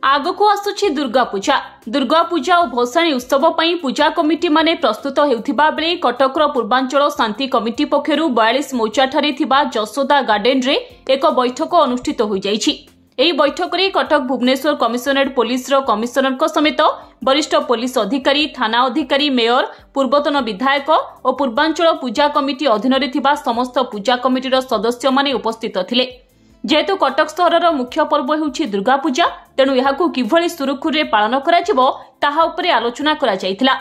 आगको आसुछि दुर्गा पूजा और भसाणी उत्सव पर पूजा कमिटी माने प्रस्तुत हेउथिबा बेले कटकर पूर्वांचल शांति कमिटी पक्षरु 42 मौचाठारे थिबा जसोदा गार्डन रे एक बैठक अनुष्ठित होई जाइछि। एही बैठक रे कटक भुवनेश्वर कमिशनरेट पुलिस रो कमिशनर समेत वरिष्ठ पुलिस अधिकारी, थाना अधिकारी, मेयर, पूर्वतन विधायक और पूर्वांचल पूजा कमिटी अधीन रे थिबा समस्त पूजा कमिटीर सदस्य माने उपस्थित थिले। जेहेतु कटक सहर मुख्य पर्व होउछि दुर्गा पूजा, तेणु यहाकू किभଳି सुरुखुरे पालन करा जिवो ताहा उपरे आलोचना करा जायतिला।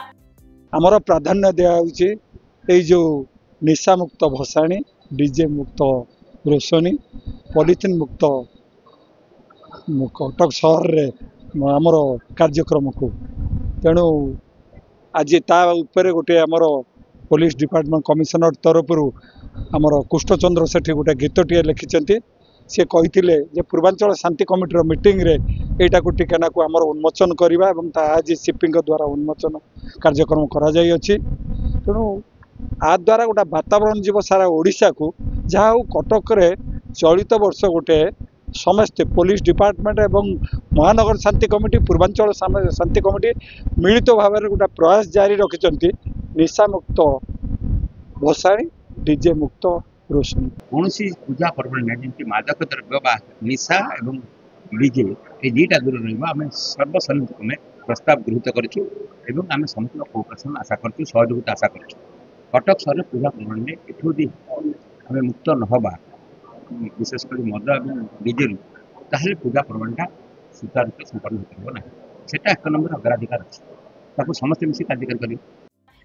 हमर प्राधान्य दिया होउछि एई जो निशा मुक्त भसाणी, डीजे मुक्त रोशनी, पॉलिथिन मुक्त कटक सहर रे हमर कार्यक्रम को, तेणु आज ता उपरे गोटे हमर पुलिस डिपार्टमेंट कमिशनर तरफ हमर कुष्ठचंद्र सेठी गोटे गीतटिए लिखिचंती। सी कही पूर्वांचल शांति कमिटी मीटिंग रे एटा को टिकाना को आमर उन्मोचन करवा एवं आज शिपिंग द्वारा उन्मोचन कार्यक्रम करा जाई अछि। तेणु आ द्वारा गोटे वातावरण जीव सारा ओडिशा को जहाँ कटक रे चलित वर्ष गोटे समस्ते पुलिस डिपार्टमेंट एवं महानगर शांति कमिटी, पूर्वांचल शांति कमिटी मिलित भाव में गोटे प्रयास जारी रखिंट निशा मुक्त भसाणी, डीजे मुक्त रोशनी। कौन पूजा पर्व जमी मादक द्रव्य निशा एवं डीजे ये दुईटा दूर रहा सर्वसम्मत क्रमे प्रस्ताव गृहीत करूँ। आम समस्त कोऑपरेशन आशा करूँ, सहयोगिता आशा करूँ। कटक सहर पूजा पर्व में एठूदी आम मुक्त नहबा विशेषकर मद और डीजे ताहले पूजा पर्वटा सुचारू रूप संपन्न हो पार ना, एक नंबर अग्राधिकार अच्छे समस्त मिसी कार्यकारी करें।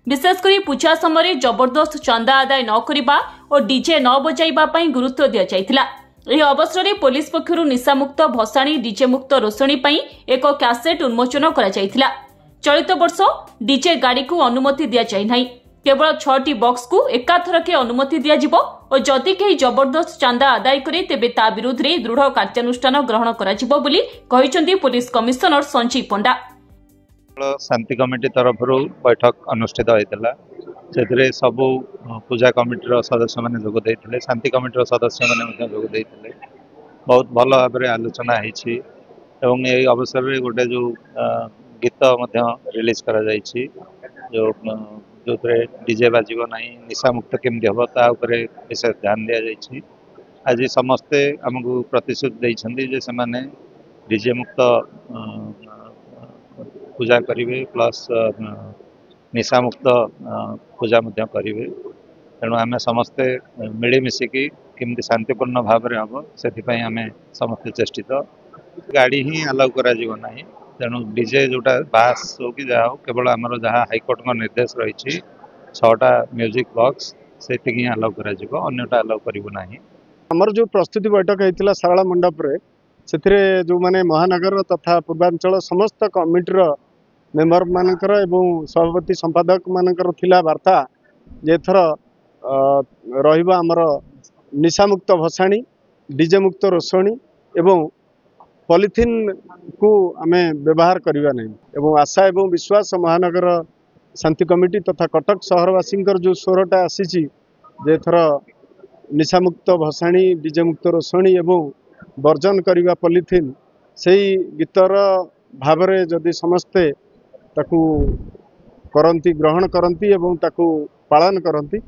विशेषकर पूजा समय जबरदस्त चंदा आदाय न करिबा और डीजे न बजाइबा पई गुरुत्व दिया जायतिला। एही अवसर में पुलिस पक्षरु निशा मुक्त भसाणी, डीजे मुक्त रोशनी पई एक कैसेट उन्मोचन करा जायतिला। चलित वर्ष डीजे गाड़ी को अनुमति दिया जाय नाही, केवल 6टी बॉक्स को एकाथरके अनुमति दिया जिवो और जदि केही जबरदस्त चंदा आदाय करे तेबे ता विरुद्ध रे दृढ़ कार्यानुष्ठान ग्रहण करा जिवो बोली कहिसंती पुलिस कमिशनर संजीव पंडा। शांति कमिटी तरफ बैठक अनुष्ठित होता से सबू पूजा कमिटी सदस्य मैंने जोगदे, शांति कमिटी सदस्य मैंने जोगदे, बहुत भल भाव आलोचना होती। यही अवसर में गोटे जो गीत रिलीज करा जाइछि, जो डीजे बाजिबो नहीं, निशा मुक्त केमती हम ताऊपर विशेष ध्यान दि जाइछि। आज समस्ते आमको प्रतिश्रुति देइछन्ति जे से माने डीजे मुक्त पूजा करेंगे प्लस निशा मुक्त पूजा करेंगे। तेणु आम समस्ते मिलमिशिकी केमती शांतिपूर्ण भाव में हम से आम समस्ते चेष्टित। गाड़ी ही अलाउ करा ना, तेणु डीजे जोटा बास हो कि जहाँ हो केवल आमर जहाँ हाईकोर्ट निर्देश रही 6टा म्यूजिक बॉक्स से अलाउ करा अन्यटा अलाउ करूँ ना। आमर जो प्रस्तुति बैठक होता सारला मंडप रे से जो माने महानगर तथा पूर्वांचल समस्त कमिटीर मेम्बर मानकर एवं सभापति संपादक मानकर थिला वार्ता जे थर रहिबा हमर निशा मुक्त भसाणी, डीजे मुक्त रोशनी एवं पॉलिथिन को आमे व्यवहार करिवा नहीं। एवं आशा एवं विश्वास महानगर शांति कमिटी तथा कटक सहरवासी जो स्वरटा आसी जे थर निशा मुक्त भसाणी, डीजे मुक्त रोशनी एवं वर्जन करिवा पॉलिथिन से गीतर भाव में जदि समस्ते ताकू करंती, ग्रहण करंती एवं ताकू पालन करंती,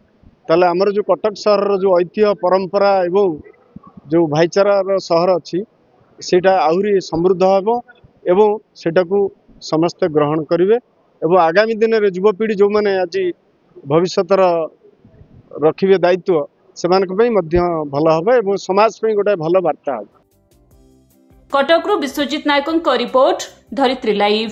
ताले हमर जो कटक सहर जो ऐतिह्य परंपरा एवं जो भाईचारा सहर अच्छी सेटा आहुरी समृद्ध हेबो एवं सेटा को समस्ते ग्रहण करिवे। एवं आगामी दिन रे युवपीढ़ी जो माने आज भविष्यतर रखिबे दायित्व से भल हम एवं समाज पे गोटे भल वार्ता। कटकरू विश्वजित नायकों रिपोर्ट, धरित्री लाइव।